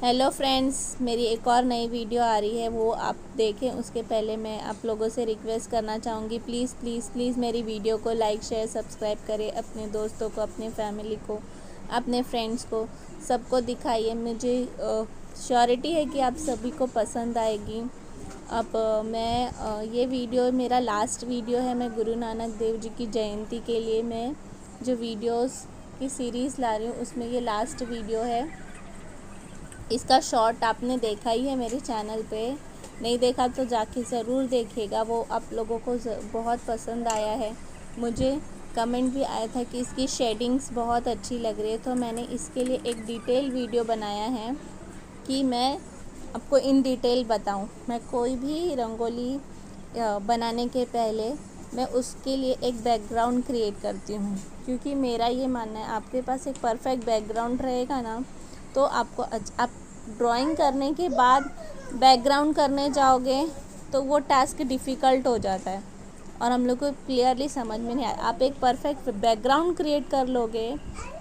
Hello friends, मेरी एक और नई वीडियो आ रही है, वो आप देखें। उसके पहले मैं आप लोगों से रिक्वेस्ट करना चाहूँगी, प्लीज़ प्लीज़ प्लीज़ मेरी वीडियो को लाइक शेयर सब्सक्राइब करें। अपने दोस्तों को, अपने फैमिली को, अपने फ्रेंड्स को, सबको दिखाइए। मुझे श्योरिटी है कि आप सभी को पसंद आएगी। अब ये वीडियो मेरा लास्ट वीडियो है। मैं गुरु नानक देव जी की जयंती के लिए मैं जो वीडियोज़ की सीरीज़ ला रही हूँ, उसमें ये लास्ट वीडियो है। इसका शॉर्ट आपने देखा ही है मेरे चैनल पे, नहीं देखा तो जाके ज़रूर देखिएगा। वो आप लोगों को बहुत पसंद आया है। मुझे कमेंट भी आया था कि इसकी शेडिंग्स बहुत अच्छी लग रही है, तो मैंने इसके लिए एक डिटेल वीडियो बनाया है कि मैं आपको इन डिटेल बताऊं। मैं कोई भी रंगोली बनाने के पहले मैं उसके लिए एक बैकग्राउंड क्रिएट करती हूँ, क्योंकि मेरा ये मानना है आपके पास एक परफेक्ट बैकग्राउंड रहेगा ना, तो आपको आप ड्राइंग करने के बाद बैकग्राउंड करने जाओगे तो वो टास्क डिफ़िकल्ट हो जाता है और हम लोग को क्लियरली समझ में नहीं आया। आप एक परफेक्ट बैकग्राउंड क्रिएट कर लोगे,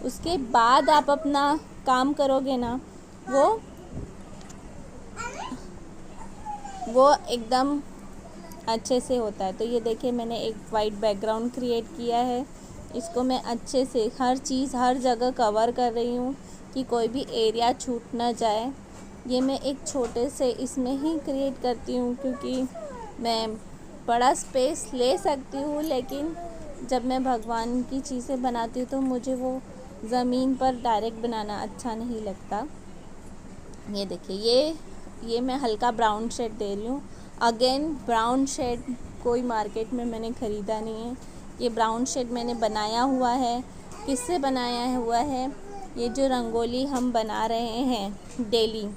उसके बाद आप अपना काम करोगे ना, वो एकदम अच्छे से होता है। तो ये देखिए, मैंने एक वाइट बैकग्राउंड क्रिएट किया है। इसको मैं अच्छे से हर चीज़ हर जगह कवर कर रही हूँ कि कोई भी एरिया छूट ना जाए। ये मैं एक छोटे से इसमें ही क्रिएट करती हूँ, क्योंकि मैं बड़ा स्पेस ले सकती हूँ, लेकिन जब मैं भगवान की चीज़ें बनाती हूँ तो मुझे वो ज़मीन पर डायरेक्ट बनाना अच्छा नहीं लगता। ये देखिए, ये मैं हल्का ब्राउन शेड दे रही हूँ। अगेन ब्राउन शेड कोई मार्केट में मैंने ख़रीदा नहीं है। ये ब्राउन शेड मैंने बनाया हुआ है। किससे बनाया हुआ है? ये जो रंगोली हम बना रहे हैं डेली,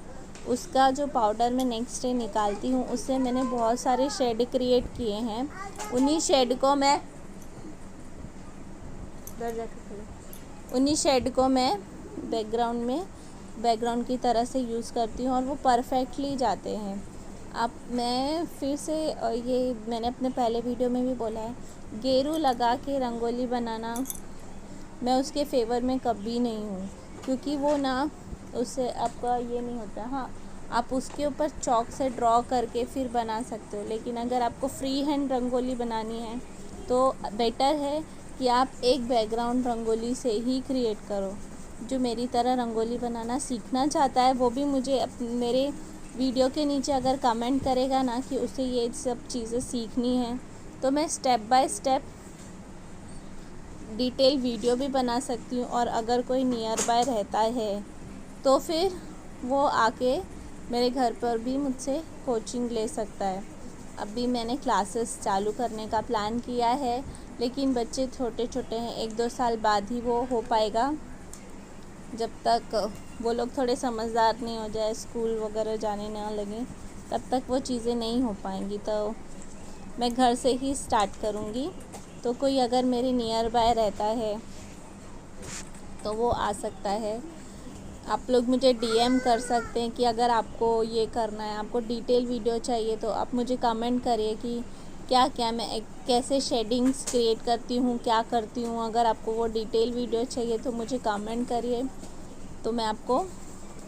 उसका जो पाउडर मैं नेक्स्ट डे निकालती हूँ, उससे मैंने बहुत सारे शेड क्रिएट किए हैं। उन्हीं शेड को मैं बैकग्राउंड की तरह से यूज़ करती हूँ और वो परफेक्टली जाते हैं। अब मैं फिर से ये मैंने अपने पहले वीडियो में भी बोला है, गेरू लगा के रंगोली बनाना मैं उसके फेवर में कभी नहीं हूँ, क्योंकि वो ना, उससे आपका ये नहीं होता। हाँ, आप उसके ऊपर चॉक से ड्रॉ करके फिर बना सकते हो, लेकिन अगर आपको फ्री हैंड रंगोली बनानी है तो बेटर है कि आप एक बैकग्राउंड रंगोली से ही क्रिएट करो। जो मेरी तरह रंगोली बनाना सीखना चाहता है, वो भी मुझे मेरे वीडियो के नीचे अगर कमेंट करेगा ना कि उसे ये सब चीज़ें सीखनी है, तो मैं step by step detail video भी बना सकती हूँ। और अगर कोई नियर बाय रहता है तो फिर वो आके मेरे घर पर भी मुझसे कोचिंग ले सकता है। अभी मैंने क्लासेस चालू करने का प्लान किया है, लेकिन बच्चे छोटे छोटे हैं, 1-2 साल बाद ही वो हो पाएगा। जब तक वो लोग थोड़े समझदार नहीं हो जाए, स्कूल वगैरह जाने ना लगे, तब तक वो चीज़ें नहीं हो पाएंगी। तो मैं घर से ही स्टार्ट करूँगी। तो कोई अगर मेरे नियर बाय रहता है तो वो आ सकता है। आप लोग मुझे डीएम कर सकते हैं कि अगर आपको ये करना है, आपको डिटेल वीडियो चाहिए, तो आप मुझे कमेंट करिए कि क्या क्या मैं कैसे शेडिंग्स क्रिएट करती हूँ, क्या करती हूँ। अगर आपको वो डिटेल वीडियो चाहिए तो मुझे कमेंट करिए, तो मैं आपको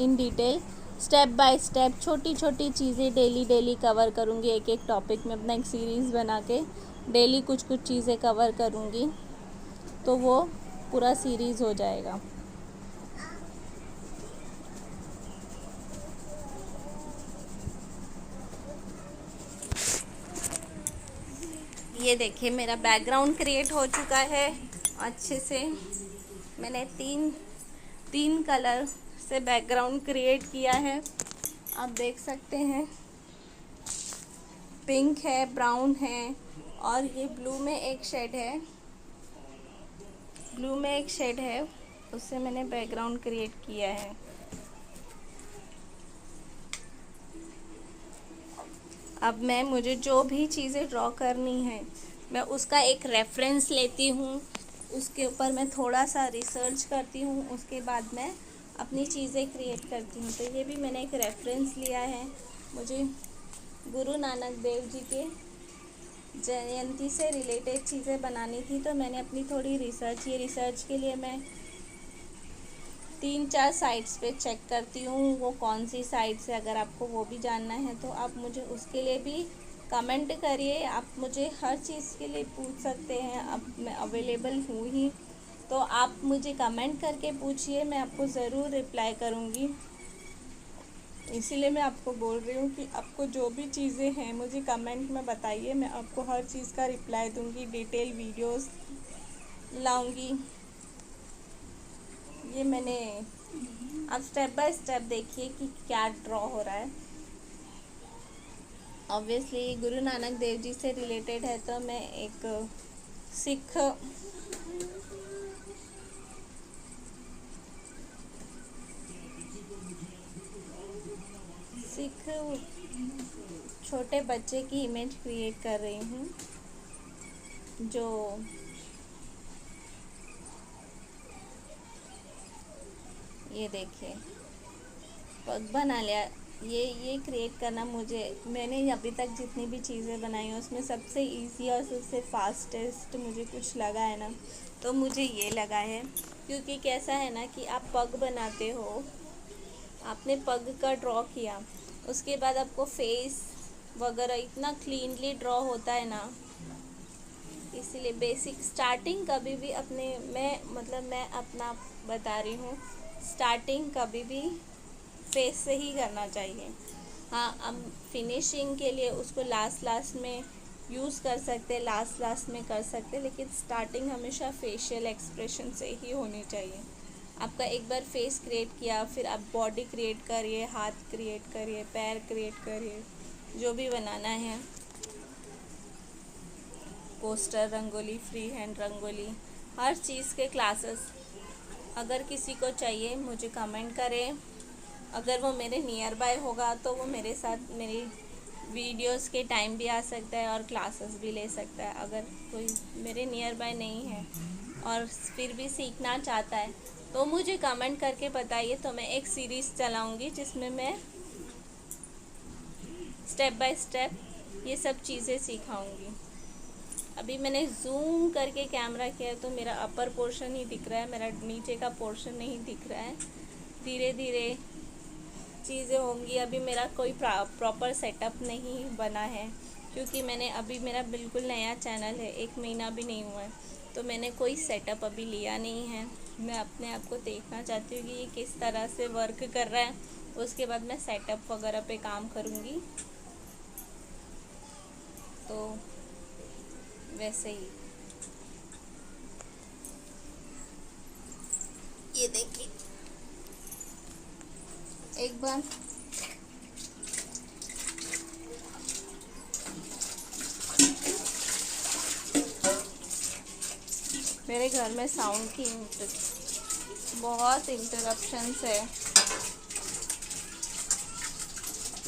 in detail step by step छोटी छोटी चीज़ें डेली कवर करूँगी। एक एक टॉपिक में अपना एक सीरीज़ बना के डेली कुछ कुछ चीज़ें कवर करूँगी, तो वो पूरा सीरीज़ हो जाएगा। ये देखिए, मेरा बैकग्राउंड क्रिएट हो चुका है अच्छे से। मैंने तीन कलर से बैकग्राउंड क्रिएट किया है, आप देख सकते हैं। पिंक है, ब्राउन है, और ये ब्लू में एक शेड है, उससे मैंने बैकग्राउंड क्रिएट किया है। अब मुझे जो भी चीज़ें ड्रॉ करनी है, मैं उसका एक रेफरेंस लेती हूँ, उसके ऊपर मैं थोड़ा सा रिसर्च करती हूँ, उसके बाद मैं अपनी चीज़ें क्रिएट करती हूँ। तो ये भी मैंने एक रेफरेंस लिया है। मुझे गुरु नानक देव जी के जयंती से रिलेटेड चीज़ें बनानी थी, तो मैंने अपनी थोड़ी रिसर्च के लिए मैं 3-4 साइट्स पे चेक करती हूँ, वो कौन सी साइट्स है। अगर आपको वो भी जानना है तो आप मुझे उसके लिए भी कमेंट करिए। आप मुझे हर चीज़ के लिए पूछ सकते हैं, अब मैं अवेलेबल हूँ ही। तो आप मुझे कमेंट करके पूछिए, मैं आपको ज़रूर रिप्लाई करूँगी। इसीलिए मैं आपको बोल रही हूँ कि आपको जो भी चीज़ें हैं मुझे कमेंट में बताइए, मैं आपको हर चीज़ का रिप्लाई दूँगी, डिटेल वीडियोस लाऊँगी। ये मैंने, आप स्टेप बाय स्टेप देखिए कि क्या ड्रॉ हो रहा है। ऑब्वियसली गुरु नानक देव जी से रिलेटेड है, तो मैं एक सिख छोटे बच्चे की इमेज क्रिएट कर रही हूँ, जो ये देखिए पग बना लिया। ये क्रिएट करना मैंने अभी तक जितनी भी चीज़ें बनाई हैं उसमें सबसे इजी और सबसे फास्टेस्ट मुझे कुछ लगा है ना, तो मुझे ये लगा है। क्योंकि कैसा है ना कि आप पग बनाते हो, आपने पग का ड्रॉ किया, उसके बाद आपको फेस वगैरह इतना क्लीनली ड्रॉ होता है ना, इसीलिए बेसिक स्टार्टिंग कभी भी मैं अपना बता रही हूँ, स्टार्टिंग कभी भी फेस से ही करना चाहिए। हाँ, अब फिनिशिंग के लिए उसको लास्ट में यूज़ कर सकते, लास्ट में कर सकते, लेकिन स्टार्टिंग हमेशा फेशियल एक्सप्रेशन से ही होनी चाहिए। आपका एक बार फेस क्रिएट किया, फिर आप बॉडी क्रिएट करिए, हाथ क्रिएट करिए, पैर क्रिएट करिए, जो भी बनाना है, poster, rangoli, free hand rangoli, हर चीज़ के क्लासेस अगर किसी को चाहिए मुझे कमेंट करें। अगर वो मेरे नियर बाय होगा तो वो मेरे साथ मेरी वीडियोस के टाइम भी आ सकता है और क्लासेस भी ले सकता है। अगर कोई मेरे नियर बाय नहीं है और फिर भी सीखना चाहता है तो मुझे कमेंट करके बताइए, तो मैं एक सीरीज़ चलाऊँगी जिसमें मैं स्टेप बाय स्टेप ये सब चीज़ें सिखाऊंगी। अभी मैंने जूम करके कैमरा किया तो मेरा अपर पोर्शन ही दिख रहा है, मेरा नीचे का पोर्शन नहीं दिख रहा है। धीरे धीरे चीज़ें होंगी। अभी मेरा कोई प्रॉपर सेटअप नहीं बना है, क्योंकि मेरा बिल्कुल नया चैनल है, 1 महीना भी नहीं हुआ है, तो मैंने कोई सेटअप अभी लिया नहीं है। मैं अपने आप को देखना चाहती हूँ कि ये किस तरह से वर्क कर रहा है, उसके बाद मैं सेटअप वगैरह पे काम करूँगी। तो वैसे ही ये देखिए एक बार मेरे घर में साउंड की बहुत इंटरप्शंस है,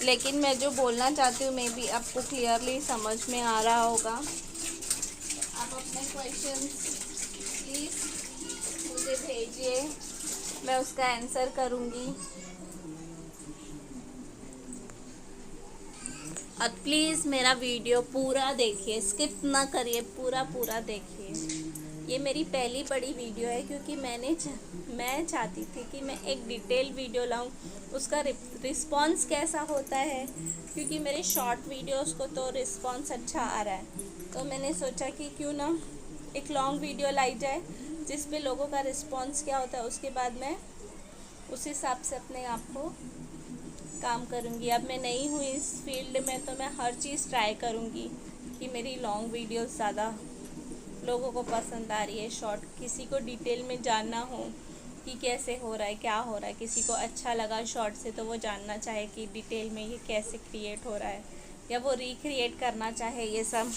लेकिन मैं जो बोलना चाहती हूँ मे बी आपको क्लियरली समझ में आ रहा होगा। आप अपने क्वेश्चंस प्लीज़ मुझे भेजिए, मैं उसका आंसर करूँगी। और प्लीज़ मेरा वीडियो पूरा देखिए, स्किप ना करिए, पूरा देखिए। ये मेरी पहली बड़ी वीडियो है, क्योंकि मैं चाहती थी कि मैं एक डिटेल वीडियो लाऊं, उसका रिस्पांस कैसा होता है, क्योंकि मेरे शॉर्ट वीडियोस को तो रिस्पांस अच्छा आ रहा है, तो मैंने सोचा कि क्यों ना एक लॉन्ग वीडियो लाई जाए जिस पे लोगों का रिस्पांस क्या होता है, उसके बाद मैं उस हिसाब से अपने आप को काम करूँगी। अब मैं नई हूँ इस फील्ड में, तो मैं हर चीज़ ट्राई करूँगी कि मेरी लॉन्ग वीडियोस ज़्यादा लोगों को पसंद आ रही है। शॉर्ट किसी को डिटेल में जानना हो कि कैसे हो रहा है, क्या हो रहा है, किसी को अच्छा लगा शॉर्ट से तो वो जानना चाहे कि डिटेल में ये कैसे क्रिएट हो रहा है, या वो रिक्रिएट करना चाहे ये सब,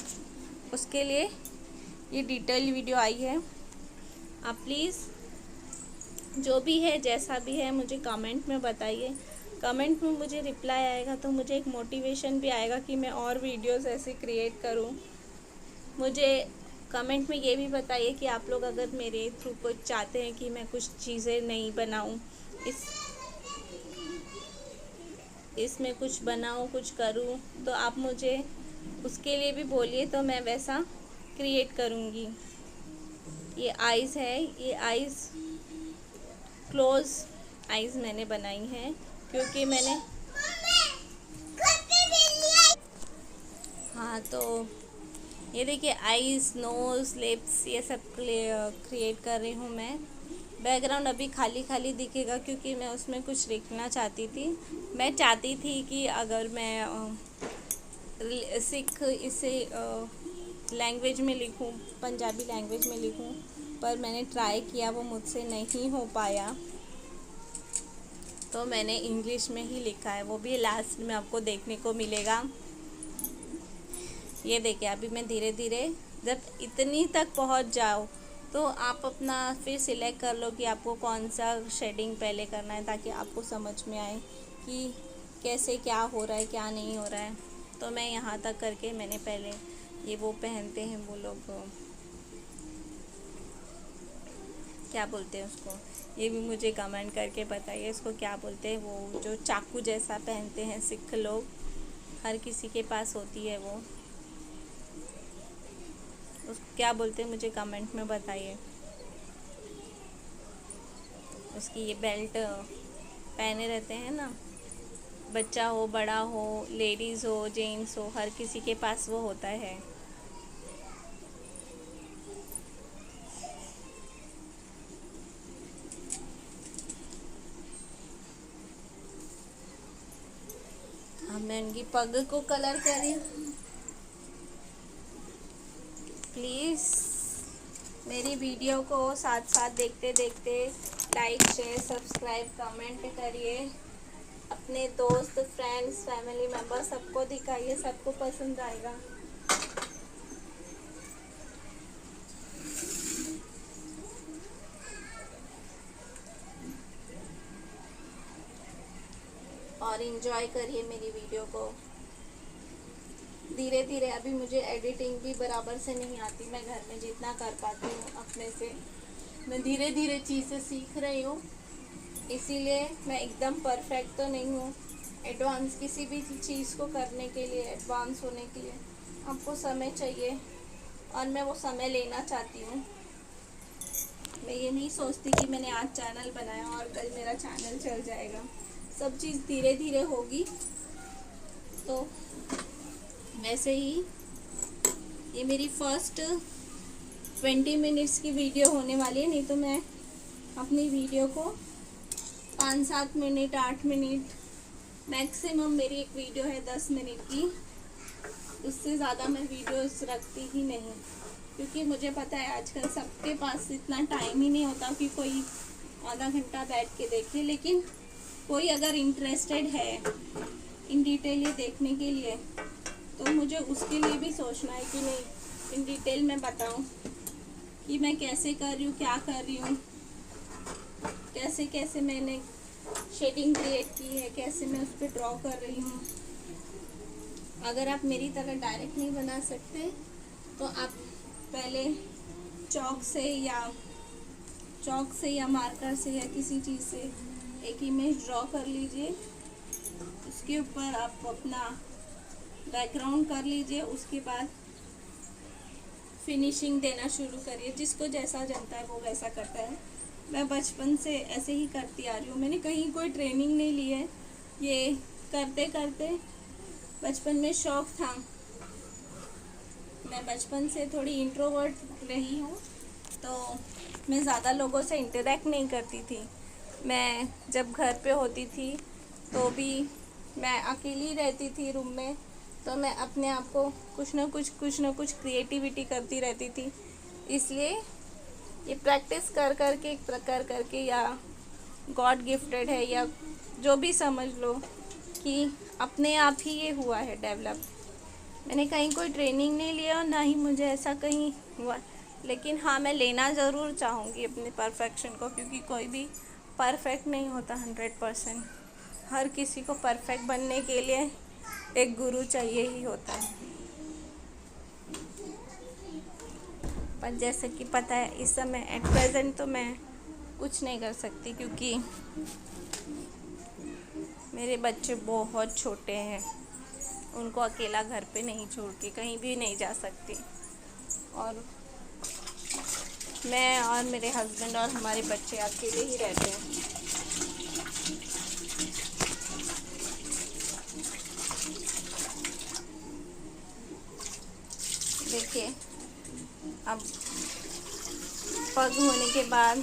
उसके लिए ये डिटेल वीडियो आई है। आप प्लीज़ जो भी है जैसा भी है मुझे कमेंट में बताइए। कमेंट में मुझे रिप्लाई आएगा तो मुझे एक मोटिवेशन भी आएगा कि मैं और वीडियोस ऐसे क्रिएट करूं। मुझे कमेंट में ये भी बताइए कि आप लोग अगर मेरे थ्रू कुछ चाहते हैं कि मैं कुछ चीज़ें नहीं बनाऊं, इसमें कुछ बनाऊं, कुछ करूं, तो आप मुझे उसके लिए भी बोलिए, तो मैं वैसा क्रिएट करूंगी। ये आइज़ है, ये आइज़ क्लोज आइज़ मैंने बनाई हैं, क्योंकि मैंने हाँ तो ये देखिए आईज़, नोज़, लिप्स ये सब क्रिएट कर रही हूँ मैं। बैकग्राउंड अभी खाली खाली दिखेगा क्योंकि मैं उसमें कुछ लिखना चाहती थी। मैं चाहती थी कि अगर मैं सिख इसे लैंग्वेज में लिखूं, पंजाबी लैंग्वेज में लिखूं, पर मैंने ट्राई किया, वो मुझसे नहीं हो पाया, तो मैंने इंग्लिश में ही लिखा है। वो भी लास्ट में आपको देखने को मिलेगा। ये देखिए अभी मैं धीरे धीरे जब इतनी तक पहुंच जाओ तो आप अपना फिर सिलेक्ट कर लो कि आपको कौन सा शेडिंग पहले करना है, ताकि आपको समझ में आए कि कैसे क्या हो रहा है क्या नहीं हो रहा है। तो मैं यहाँ तक करके मैंने पहले ये वो पहनते हैं वो लोग, क्या बोलते हैं उसको, ये भी मुझे कमेंट करके बताइए इसको क्या बोलते हैं। वो जो चाकू जैसा पहनते हैं सिख लोग, हर किसी के पास होती है वो, उसको क्या बोलते हैं मुझे कमेंट में बताइए। उसकी ये बेल्ट पहने रहते हैं ना, बच्चा हो, बड़ा हो, लेडीज़ हो, जेंट्स हो, हर किसी के पास वो होता है। अब मैं उनकी पग को कलर कर रही हूँ। प्लीज़ मेरी वीडियो को साथ साथ देखते देखते लाइक, शेयर, सब्सक्राइब, कमेंट करिए। अपने दोस्त, फ्रेंड्स, फैमिली मेम्बर सबको दिखाइए, सबको पसंद आएगा। और इन्जॉय करिए मेरी वीडियो को। धीरे धीरे अभी मुझे एडिटिंग भी बराबर से नहीं आती, मैं घर में जितना कर पाती हूँ अपने से, मैं धीरे धीरे चीज़ें सीख रही हूँ, इसीलिए मैं एकदम परफेक्ट तो नहीं हूँ। एडवांस किसी भी चीज़ को करने के लिए, एडवांस होने के लिए आपको समय चाहिए, और मैं वो समय लेना चाहती हूँ। मैं ये नहीं सोचती कि मैंने आज चैनल बनाया और कल मेरा चैनल चल जाएगा। सब चीज़ धीरे धीरे होगी। तो वैसे ही ये मेरी फर्स्ट 20 मिनट्स की वीडियो होने वाली है, नहीं तो मैं अपनी वीडियो को 5-7 मिनट, 8 मिनट मैक्सिमम मेरी एक वीडियो है 10 मिनट की, उससे ज़्यादा मैं वीडियोस रखती ही नहीं, क्योंकि मुझे पता है आजकल सबके पास इतना टाइम ही नहीं होता कि कोई आधा घंटा बैठ के देखे। लेकिन कोई अगर इंटरेस्टेड है इन डिटेल ये देखने के लिए, तो मुझे उसके लिए भी सोचना है कि नहीं इन डिटेल में बताऊं कि मैं कैसे कर रही हूँ, क्या कर रही हूँ, कैसे कैसे मैंने शेडिंग क्रिएट की है, कैसे मैं उस पर ड्रॉ कर रही हूँ। अगर आप मेरी तरह डायरेक्ट नहीं बना सकते तो आप पहले चौक से या मार्कर से या किसी चीज़ से एक इमेज ड्रॉ कर लीजिए, उसके ऊपर आप अपना बैकग्राउंड कर लीजिए, उसके बाद फिनिशिंग देना शुरू करिए। जिसको जैसा जमता है वो वैसा करता है। मैं बचपन से ऐसे ही करती आ रही हूँ, मैंने कहीं कोई ट्रेनिंग नहीं ली है, ये करते करते बचपन में शौक़ था। मैं बचपन से थोड़ी इंट्रोवर्ट रही हूँ, तो मैं ज़्यादा लोगों से इंटरेक्ट नहीं करती थी। मैं जब घर पे होती थी तो भी मैं अकेली रहती थी रूम में, तो मैं अपने आप को कुछ ना कुछ क्रिएटिविटी करती रहती थी। इसलिए ये प्रैक्टिस कर करके या गॉड गिफ्टेड है या जो भी समझ लो कि अपने आप ही ये हुआ है डेवलप। मैंने कहीं कोई ट्रेनिंग नहीं लिया और ना ही मुझे ऐसा कहीं हुआ, लेकिन हाँ मैं लेना ज़रूर चाहूँगी अपने परफेक्शन को, क्योंकि कोई भी परफेक्ट नहीं होता 100%। हर किसी को परफेक्ट बनने के लिए एक गुरु चाहिए ही होता है। पर जैसे कि पता है इस समय एट प्रेजेंट तो मैं कुछ नहीं कर सकती, क्योंकि मेरे बच्चे बहुत छोटे हैं, उनको अकेला घर पे नहीं छोड़ के कहीं भी नहीं जा सकती। और मैं और मेरे हस्बैंड और हमारे बच्चे अकेले ही रहते हैं। देखिए, अब पग होने के बाद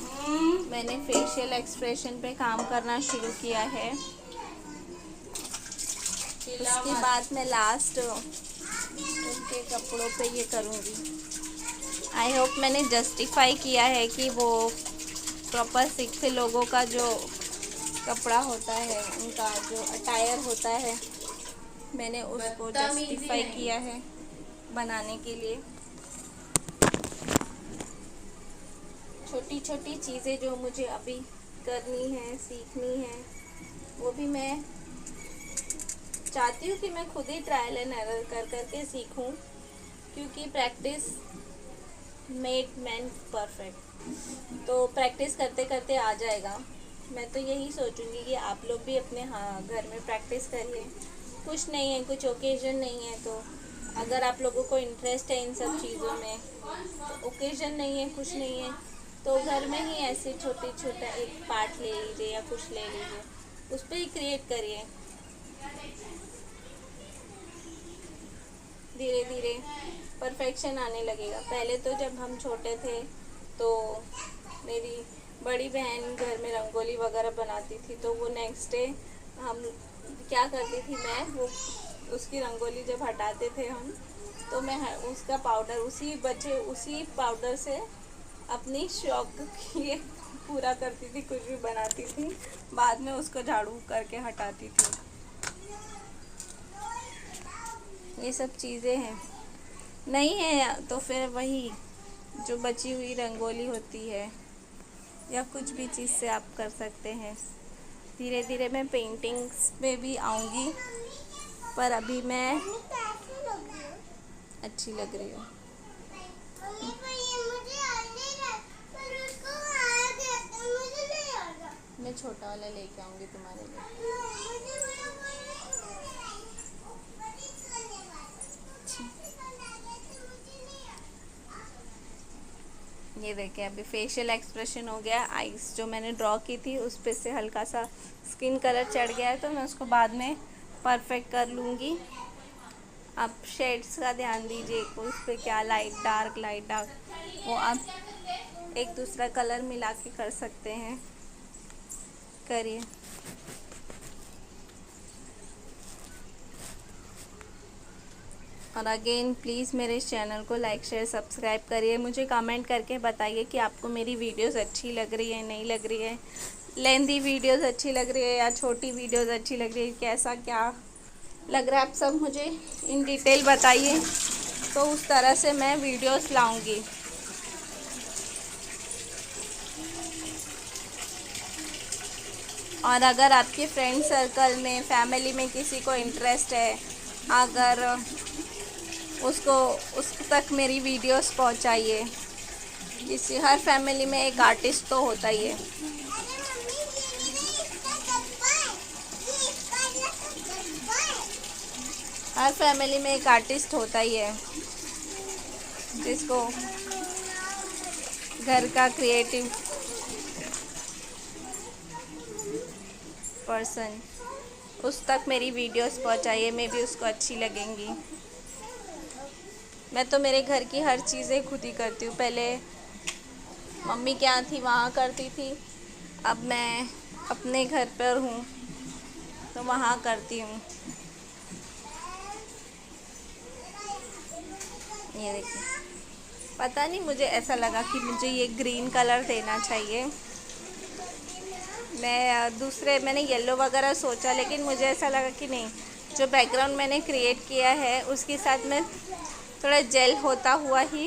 मैंने फेशियल एक्सप्रेशन पे काम करना शुरू किया है। उसके बाद मैं लास्ट उनके कपड़ों पे ये करूँगी। आई होप मैंने जस्टिफाई किया है कि वो प्रॉपर सिख लोगों का जो कपड़ा होता है, उनका जो अटायर होता है, मैंने उसको जस्टिफाई किया है बनाने के लिए। छोटी छोटी चीज़ें जो मुझे अभी करनी है, सीखनी है, वो भी मैं चाहती हूँ कि मैं खुद ही ट्रायल एंड एरर कर करके सीखूं, क्योंकि प्रैक्टिस मेड मैन परफेक्ट। तो प्रैक्टिस करते करते आ जाएगा। मैं तो यही सोचूंगी कि आप लोग भी अपने घर में प्रैक्टिस करिए। कुछ नहीं है, कुछ ओकेजन नहीं है, तो अगर आप लोगों को इंटरेस्ट है इन सब चीज़ों में, तो ओकेजन नहीं है, कुछ नहीं है, तो घर में ही ऐसे छोटा एक पार्ट ले लीजिए या कुछ ले लीजिए, उस पर ही क्रिएट करिए। धीरे धीरे परफेक्शन आने लगेगा। पहले तो जब हम छोटे थे तो मेरी बड़ी बहन घर में रंगोली वगैरह बनाती थी, तो वो नेक्स्ट डे हम क्या करती थी, मैं वो उसकी रंगोली जब हटाते थे हम, तो मैं उसका पाउडर उसी पाउडर से अपनी शौक के लिए पूरा करती थी, कुछ भी बनाती थी, बाद में उसको झाड़ू करके हटाती थी। ये सब चीज़ें हैं। नहीं है तो फिर वही जो बची हुई रंगोली होती है या कुछ भी चीज़ से आप कर सकते हैं। धीरे धीरे मैं पेंटिंग्स में भी आऊँगी, पर अभी मैं अच्छी लग रही हूँ। मैं छोटा वाला लेके आऊँगी तुम्हारे लिए। ये देखिए, अभी फेशियल एक्सप्रेशन हो गया। आईज जो मैंने ड्रॉ की थी उस पे से हल्का सा स्किन कलर चढ़ गया है, तो मैं उसको बाद में परफेक्ट कर लूँगी। आप शेड्स का ध्यान दीजिए, उस पर क्या लाइट डार्क वो आप एक दूसरा कलर मिला के कर सकते हैं। करिए। और अगेन प्लीज़ मेरे इस चैनल को लाइक शेयर सब्सक्राइब करिए। मुझे कमेंट करके बताइए कि आपको मेरी वीडियोस अच्छी लग रही है, नहीं लग रही है, लेंथी वीडियोस अच्छी लग रही है या छोटी वीडियोस अच्छी लग रही है, कैसा क्या लग रहा है, आप सब मुझे इन डिटेल बताइए, तो उस तरह से मैं वीडियोस लाऊंगी। और अगर आपके फ्रेंड सर्कल में, फैमिली में किसी को इंटरेस्ट है, अगर उसको उस तक मेरी वीडियोस पहुंचाइए। किसी हर फैमिली में एक आर्टिस्ट तो होता ही है। हर फैमिली में एक आर्टिस्ट होता ही है, जिसको घर का क्रिएटिव पर्सन, उस तक मेरी वीडियोस पहुंचाइए, मे भी उसको अच्छी लगेंगी। मैं तो मेरे घर की हर चीज़ें खुद ही करती हूँ। पहले मम्मी क्या थी वहाँ करती थी, अब मैं अपने घर पर हूँ तो वहाँ करती हूँ। ये देखिए, पता नहीं मुझे ऐसा लगा कि मुझे ये ग्रीन कलर देना चाहिए। मैंने येलो वगैरह सोचा, लेकिन मुझे ऐसा लगा कि नहीं, जो बैकग्राउंड मैंने क्रिएट किया है उसके साथ मैं थोड़ा जेल होता हुआ ही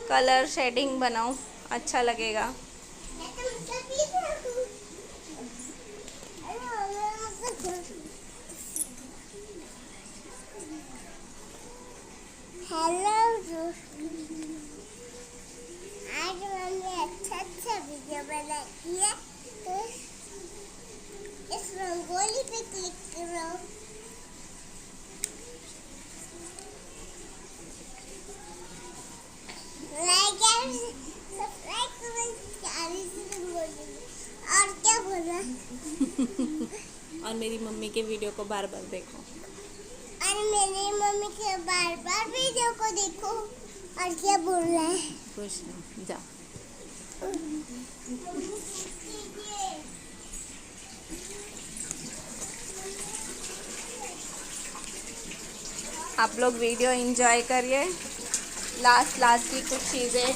कलर शेडिंग बनाऊं, अच्छा लगेगा। हेलो, आज मैंने अच्छा वीडियो बनाई है, तो इस रंगोली पे क्लिक करो। लाइक एंड सब्सक्राइब मम्मी के वीडियो को बार बार देखो। और मेरी मम्मी के बार बार वीडियो को देखो। और क्या बोल रहा है? कुछ नहीं, जा। आप लोग वीडियो एंजॉय करिए। लास्ट की कुछ चीज़ें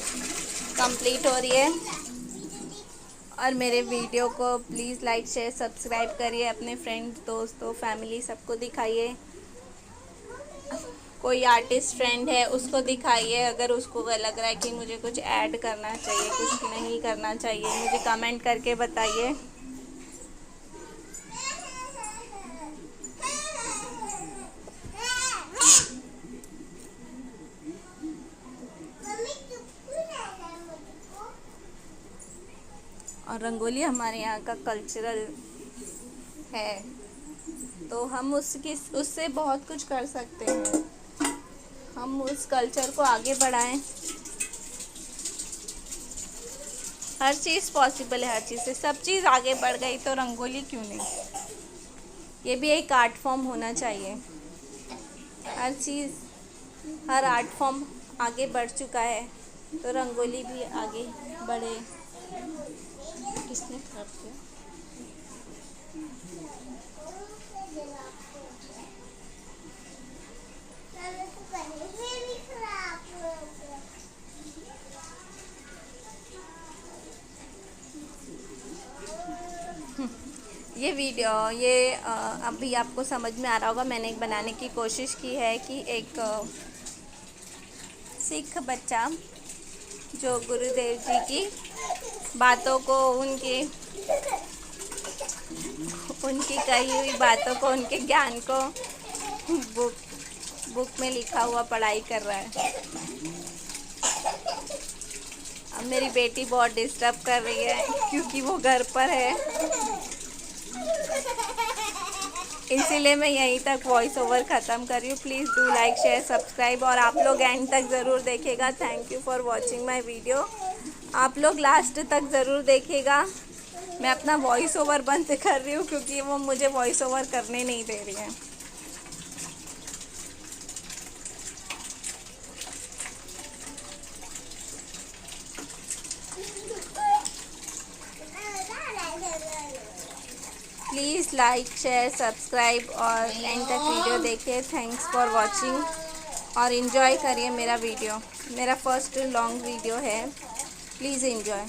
कंप्लीट हो रही है। और मेरे वीडियो को प्लीज़ लाइक शेयर सब्सक्राइब करिए। अपने फ्रेंड्स, दोस्तों, फैमिली सबको दिखाइए। कोई आर्टिस्ट फ्रेंड है उसको दिखाइए। अगर उसको लग रहा है कि मुझे कुछ ऐड करना चाहिए, कुछ नहीं करना चाहिए, मुझे कमेंट करके बताइए। और रंगोली हमारे यहाँ का कल्चरल है, तो हम उससे बहुत कुछ कर सकते हैं। हम उस कल्चर को आगे बढ़ाएं। हर चीज़ पॉसिबल है, हर चीज़ से सब चीज़ आगे बढ़ गई तो रंगोली क्यों नहीं। ये भी एक आर्ट फॉर्म होना चाहिए। हर चीज़, हर आर्ट फॉर्म आगे बढ़ चुका है तो रंगोली भी आगे बढ़े। किसने खराब किया? ये वीडियो अभी आपको समझ में आ रहा होगा। मैंने एक बनाने की कोशिश की है कि एक सिख बच्चा जो गुरुदेव जी की बातों को, उनकी कही हुई बातों को, उनके ज्ञान को बुक में लिखा हुआ पढ़ाई कर रहा है। अब मेरी बेटी बहुत डिस्टर्ब कर रही है क्योंकि वो घर पर है, इसीलिए मैं यहीं तक वॉइस ओवर ख़त्म कर रही हूँ। Please do like share subscribe और आप लोग एंड तक ज़रूर देखेगा। Thank you for watching my video. आप लोग लास्ट तक ज़रूर देखेगा। मैं अपना वॉइस ओवर बंद कर रही हूँ क्योंकि वो मुझे वॉइस ओवर करने नहीं दे रही है। प्लीज़ लाइक शेयर सब्सक्राइब और एंड तक वीडियो देखिए। थैंक्स फॉर वॉचिंग और इन्जॉय करिए मेरा वीडियो। मेरा फर्स्ट लॉन्ग वीडियो है, प्लीज़ इन्जॉय।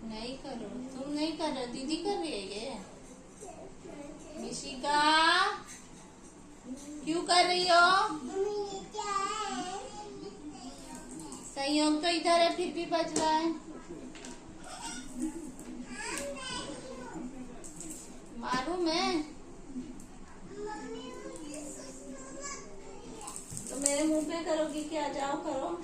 नहीं करो, तुम नहीं कर रहे, दीदी कर रही है। ये निशिका क्यों कर रही हो? संयोग तो इधर है फिर भी बज रहा है। मारूं मैं? तो मेरे मुंह पे करोगी क्या? जाओ करो।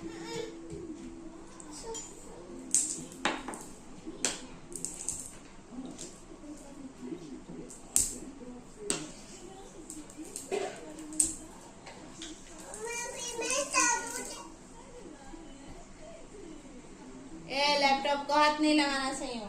लैपटॉप को हाथ नहीं लगाना सही हो।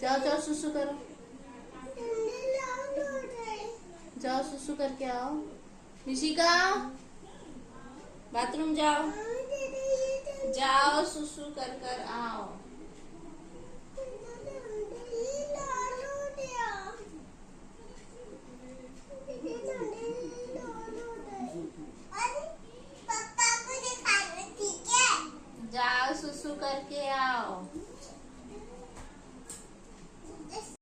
जाओ जाओ सुसु करो, जाओ सुसु करके आओ। निशिका बाथरूम जाओ, जाओ सुसु कर कर आओ।